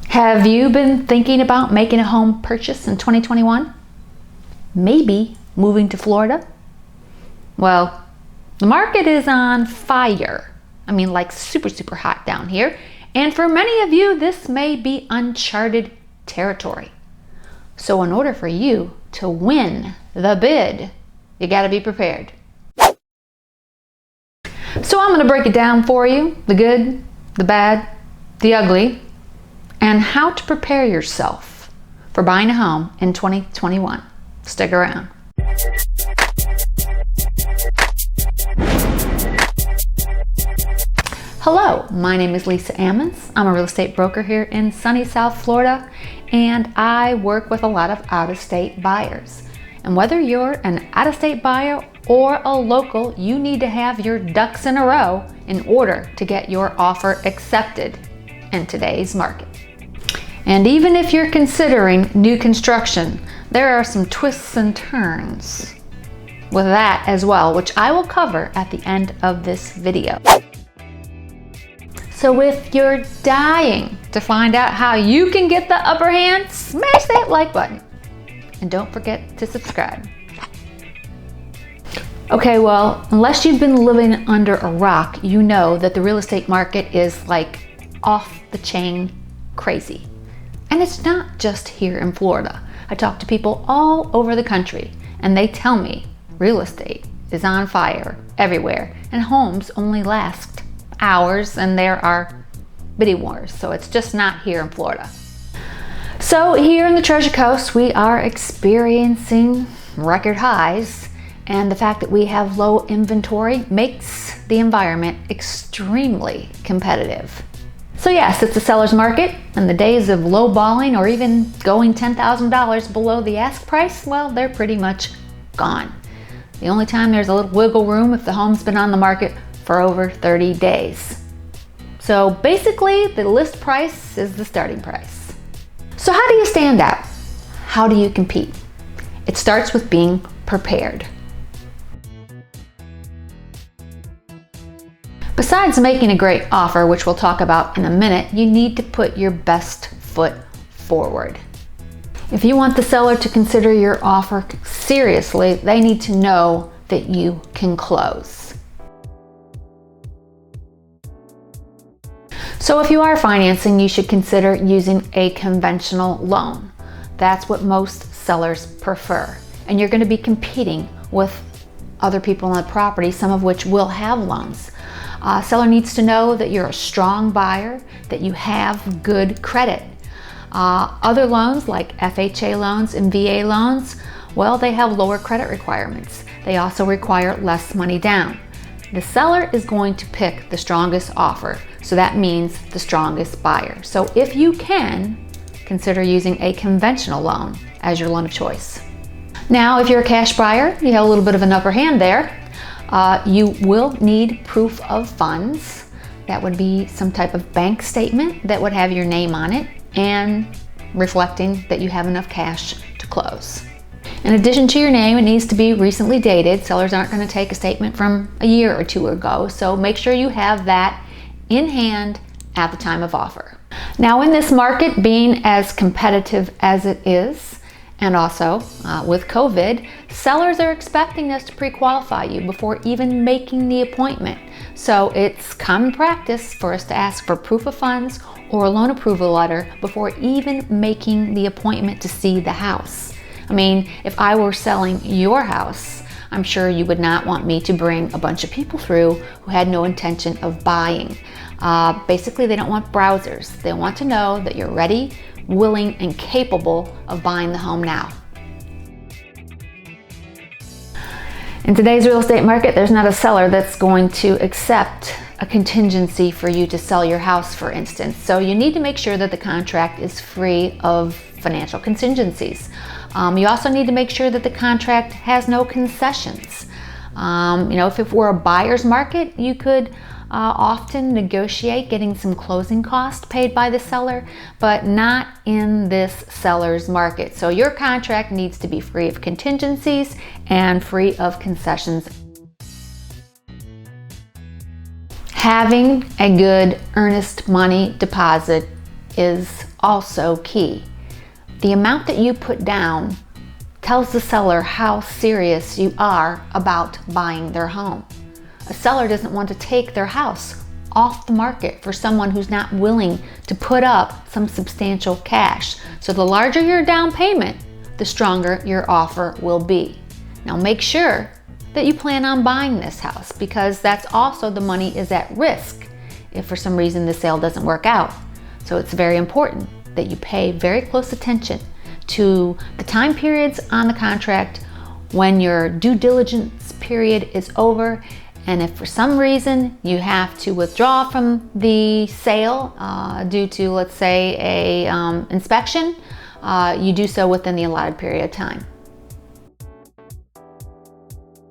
Have you been thinking about making a home purchase in 2021? Maybe moving to Florida? Well, the market is on fire. I mean, like super hot down here. And for many of you, this may be uncharted territory. So in order for you to win the bid, you got to be prepared. So I'm going to break it down for you, the good, the bad, the ugly, and how to prepare yourself for buying a home in 2021. Stick around. Hello, my name is Lisa Ammons. I'm a real estate broker here in sunny South Florida, and I work with a lot of out-of-state buyers. And whether you're an out-of-state buyer or a local, you need to have your ducks in a row in order to get your offer accepted in today's market. And even if you're considering new construction, there are some twists and turns with that as well, which I will cover at the end of this video. So if you're dying to find out how you can get the upper hand, smash that like button. And don't forget to subscribe. Okay, well, unless you've been living under a rock, you know that the real estate market is like off the chain crazy. And it's not just here in Florida. I talk to people all over the country, and they tell me real estate is on fire everywhere, and homes only last hours, and there are bidding wars. So it's just not here in Florida. So here in the Treasure Coast, we are experiencing record highs, and the fact that we have low inventory makes the environment extremely competitive. So yes, it's a seller's market, and the days of lowballing or even going $10,000 below the ask price, well, they're pretty much gone. The only time there's a little wiggle room if the home's been on the market for over 30 days. So basically, the list price is the starting price. So how do you stand out? How do you compete? It starts with being prepared. Besides making a great offer, which we'll talk about in a minute, you need to put your best foot forward. If you want the seller to consider your offer seriously, they need to know that you can close. So if you are financing, you should consider using a conventional loan. That's what most sellers prefer. And you're going to be competing with other people on the property, some of which will have loans. Seller needs to know that you're a strong buyer, that you have good credit. Other loans like FHA loans and VA loans, well, they have lower credit requirements. They also require less money down. The seller is going to pick the strongest offer, so that means the strongest buyer. So if you can, consider using a conventional loan as your loan of choice. Now, if you're a cash buyer, you have a little bit of an upper hand there. You will need proof of funds. That would be some type of bank statement that would have your name on it and reflecting that you have enough cash to close. In addition to your name, it needs to be recently dated. Sellers aren't going to take a statement from a year or two ago, so make sure you have that in hand at the time of offer. Now, in this market being as competitive as it is, and also with COVID, sellers are expecting us to pre-qualify you before even making the appointment. So it's common practice for us to ask for proof of funds or a loan approval letter before even making the appointment to see the house. I mean, if I were selling your house, I'm sure you would not want me to bring a bunch of people through who had no intention of buying. Basically, they don't want browsers. They want to know that you're ready, willing, and capable of buying the home now. In today's real estate market, there's not a seller that's going to accept a contingency for you to sell your house, for instance. So you need to make sure that the contract is free of financial contingencies. You also need to make sure that the contract has no concessions. If it were a buyer's market, you could often negotiate getting some closing costs paid by the seller, but not in this seller's market. So your contract needs to be free of contingencies and free of concessions. Having a good earnest money deposit is also key. The amount that you put down tells the seller how serious you are about buying their home. A seller doesn't want to take their house off the market for someone who's not willing to put up some substantial cash. So the larger your down payment, the stronger your offer will be. Now make sure that you plan on buying this house, because that's also the money is at risk if for some reason the sale doesn't work out. So it's very important that you pay very close attention to the time periods on the contract, when your due diligence period is over, and if for some reason you have to withdraw from the sale due to, let's say, a inspection, you do so within the allotted period of time.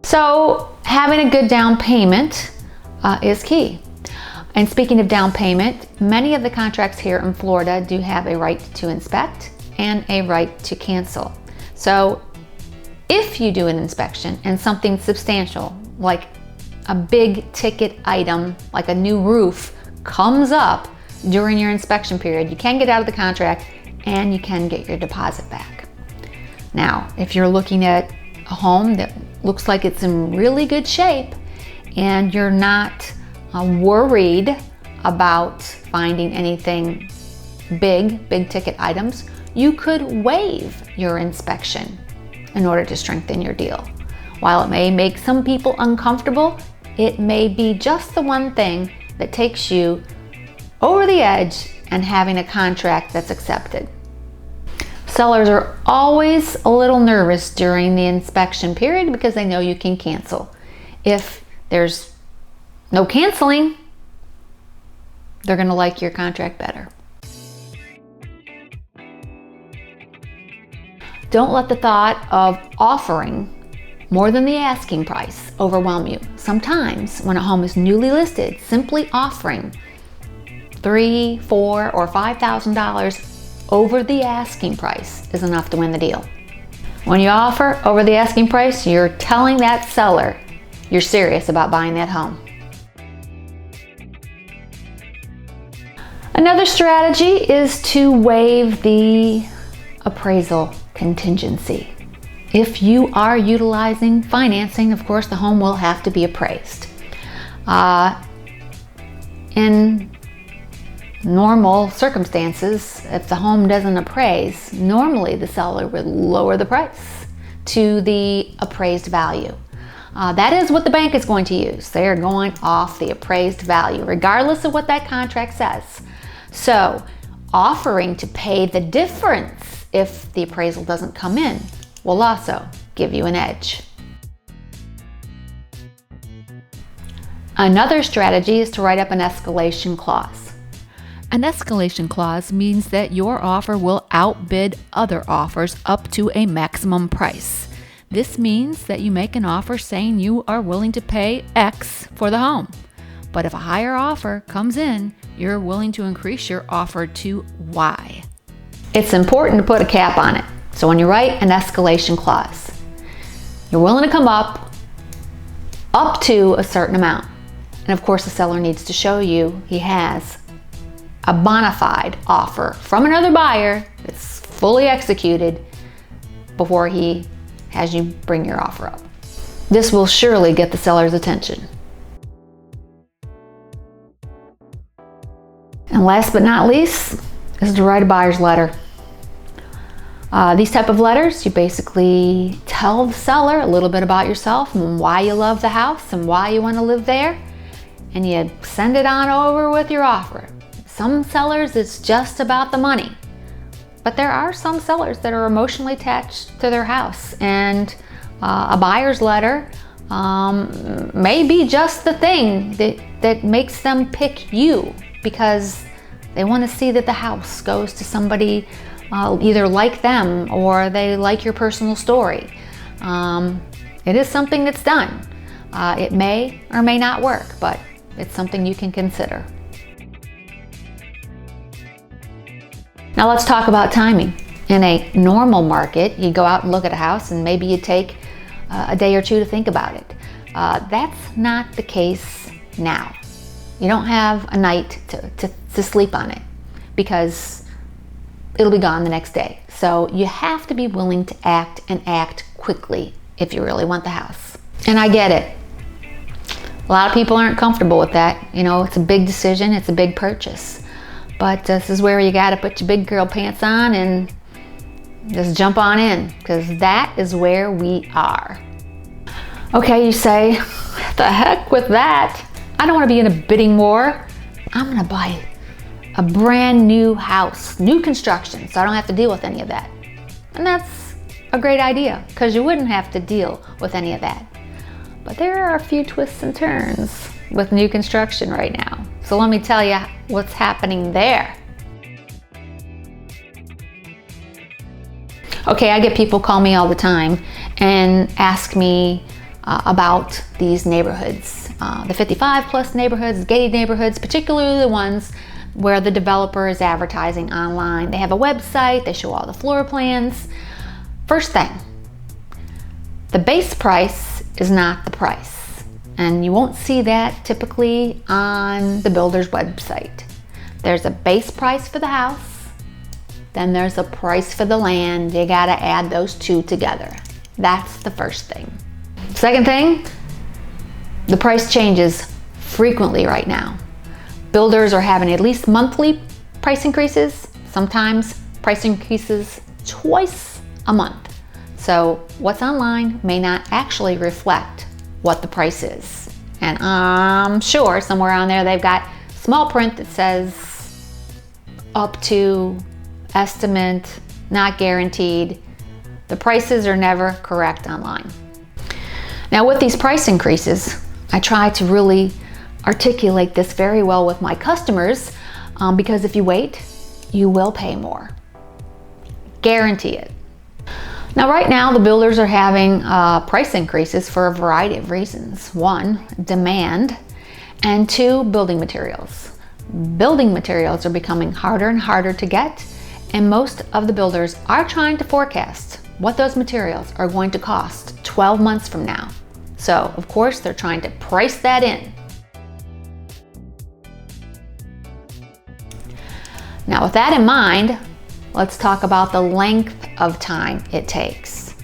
So having a good down payment is key. And speaking of down payment, many of the contracts here in Florida do have a right to inspect and a right to cancel. So if you do an inspection and something substantial, like a big ticket item, like a new roof, comes up during your inspection period, you can get out of the contract and you can get your deposit back. Now, if you're looking at a home that looks like it's in really good shape and you're not worried about finding anything big ticket items, you could waive your inspection in order to strengthen your deal. While it may make some people uncomfortable, it may be just the one thing that takes you over the edge and having a contract that's accepted. Sellers are always a little nervous during the inspection period because they know you can cancel. If there's no canceling, they're going to like your contract better. Don't let the thought of offering more than the asking price overwhelm you. Sometimes when a home is newly listed, simply offering $3,000, $4,000, or $5,000 over the asking price is enough to win the deal. When you offer over the asking price, you're telling that seller you're serious about buying that home. Another strategy is to waive the appraisal contingency. If you are utilizing financing, of course, the home will have to be appraised. In normal circumstances, if the home doesn't appraise, normally the seller would lower the price to the appraised value. That is what the bank is going to use. They are going off the appraised value, regardless of what that contract says. So, offering to pay the difference if the appraisal doesn't come in will also give you an edge. Another strategy is to write up an escalation clause. An escalation clause means that your offer will outbid other offers up to a maximum price. This means that you make an offer saying you are willing to pay X for the home. But if a higher offer comes in, you're willing to increase your offer to Y. It's important to put a cap on it. So when you write an escalation clause, you're willing to come up to a certain amount. And of course, the seller needs to show you he has a bona fide offer from another buyer that's fully executed before he has you bring your offer up. This will surely get the seller's attention. And last but not least is to write a buyer's letter. These type of letters, you basically tell the seller a little bit about yourself and why you love the house and why you want to live there, and you send it on over with your offer. Some sellers, it's just about the money, but there are some sellers that are emotionally attached to their house, and a buyer's letter may be just the thing that makes them pick you, because they want to see that the house goes to somebody either like them or they like your personal story. It is something that's done. It may or may not work, but it's something you can consider. Now let's talk about timing. In a normal market, you go out and look at a house and maybe you take a day or two to think about it. That's not the case now. You don't have a night to sleep on it, because it'll be gone the next day. So you have to be willing to act, and act quickly if you really want the house. And I get it. A lot of people aren't comfortable with that. You know, it's a big decision, it's a big purchase. But this is where you gotta put your big girl pants on and just jump on in, because that is where we are. Okay, you say, the heck with that. I don't wanna be in a bidding war. I'm gonna buy a brand new house, new construction, so I don't have to deal with any of that. And that's a great idea, because you wouldn't have to deal with any of that. But there are a few twists and turns with new construction right now. So let me tell you what's happening there. Okay, I get people call me all the time and ask me about these neighborhoods, the 55 plus neighborhoods, gated neighborhoods, particularly the ones where the developer is advertising online. They have a website, they show all the floor plans. First thing, the base price is not the price. And you won't see that typically on the builder's website. There's a base price for the house, then there's a price for the land. You gotta add those two together. That's the first thing. Second thing, the price changes frequently right now. Builders are having at least monthly price increases, sometimes price increases twice a month. So what's online may not actually reflect what the price is. And I'm sure somewhere on there they've got small print that says up to, estimate, not guaranteed. The prices are never correct online. Now with these price increases, I try to really articulate this very well with my customers, because if you wait, you will pay more. Guarantee it. Now right now the builders are having price increases for a variety of reasons. One, demand, and two, building materials. Building materials are becoming harder and harder to get, and most of the builders are trying to forecast what those materials are going to cost 12 months from now. So of course they're trying to price that in. Now with that in mind, let's talk about the length of time it takes.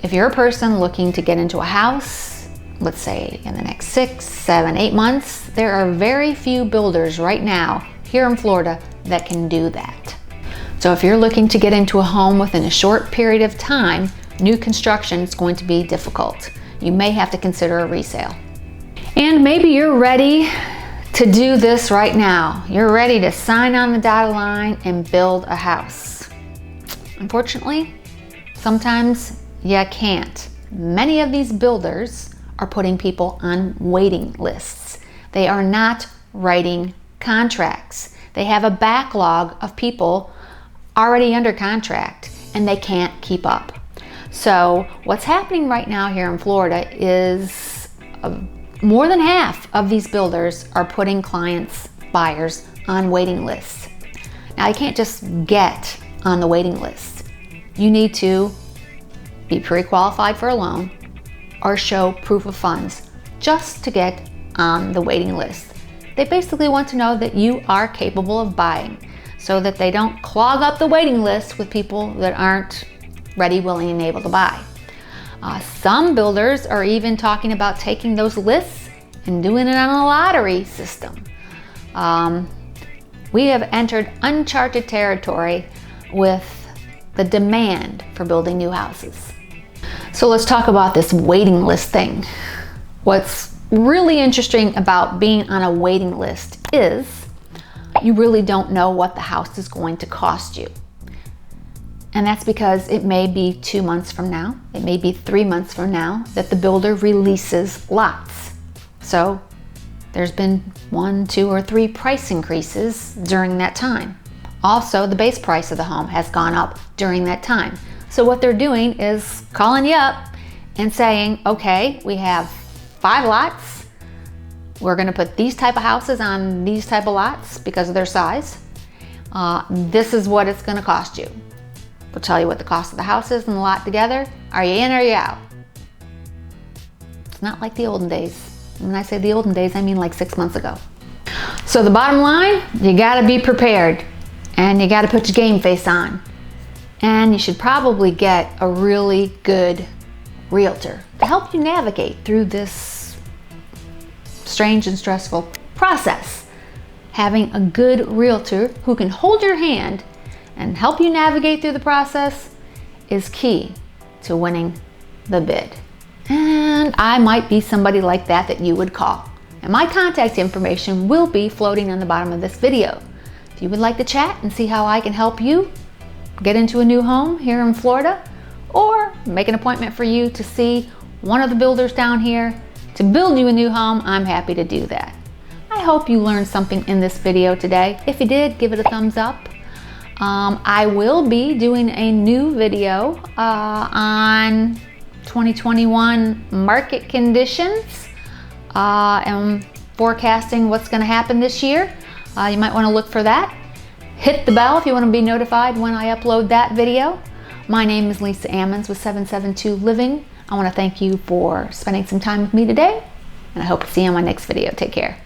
If you're a person looking to get into a house, let's say in the next 6, 7, 8 months, there are very few builders right now here in Florida that can do that. So if you're looking to get into a home within a short period of time, new construction is going to be difficult. You may have to consider a resale. And maybe you're ready to do this right now. You're ready to sign on the dotted line and build a house. Unfortunately, sometimes you can't. Many of these builders are putting people on waiting lists. They are not writing contracts. They have a backlog of people already under contract and they can't keep up. So what's happening right now here in Florida is more than half of these builders are putting clients, buyers, on waiting lists. Now you can't just get on the waiting list. You need to be pre-qualified for a loan or show proof of funds just to get on the waiting list. They basically want to know that you are capable of buying so that they don't clog up the waiting list with people that aren't ready, willing, and able to buy. Some builders are even talking about taking those lists and doing it on a lottery system. We have entered uncharted territory with the demand for building new houses. So let's talk about this waiting list thing. What's really interesting about being on a waiting list is you really don't know what the house is going to cost you. And that's because it may be 2 months from now, it may be 3 months from now that the builder releases lots. So there's been 1, 2, or 3 price increases during that time. Also, the base price of the home has gone up during that time. So what they're doing is calling you up and saying, okay, we have 5 lots. We're gonna put these type of houses on these type of lots because of their size. This is what it's gonna cost you. We'll tell you what the cost of the house is and the lot together. Are you in or are you out? It's not like the olden days. When I say the olden days, I mean like 6 months ago. So the bottom line, you gotta be prepared. and you got to put your game face on. And you should probably get a really good realtor to help you navigate through this strange and stressful process. Having a good realtor who can hold your hand and help you navigate through the process is key to winning the bid. And I might be somebody like that you would call. And my contact information will be floating on the bottom of this video. If you would like to chat and see how I can help you get into a new home here in Florida, or make an appointment for you to see one of the builders down here to build you a new home, I'm happy to do that. I hope you learned something in this video today. If you did, give it a thumbs up. I will be doing a new video on 2021 market conditions and forecasting what's going to happen this year. You might want to look for that. Hit the bell if you want to be notified when I upload that video. My name is Lisa Ammons with 772 Living. I want to thank you for spending some time with me today, and I hope to see you on my next video. Take care.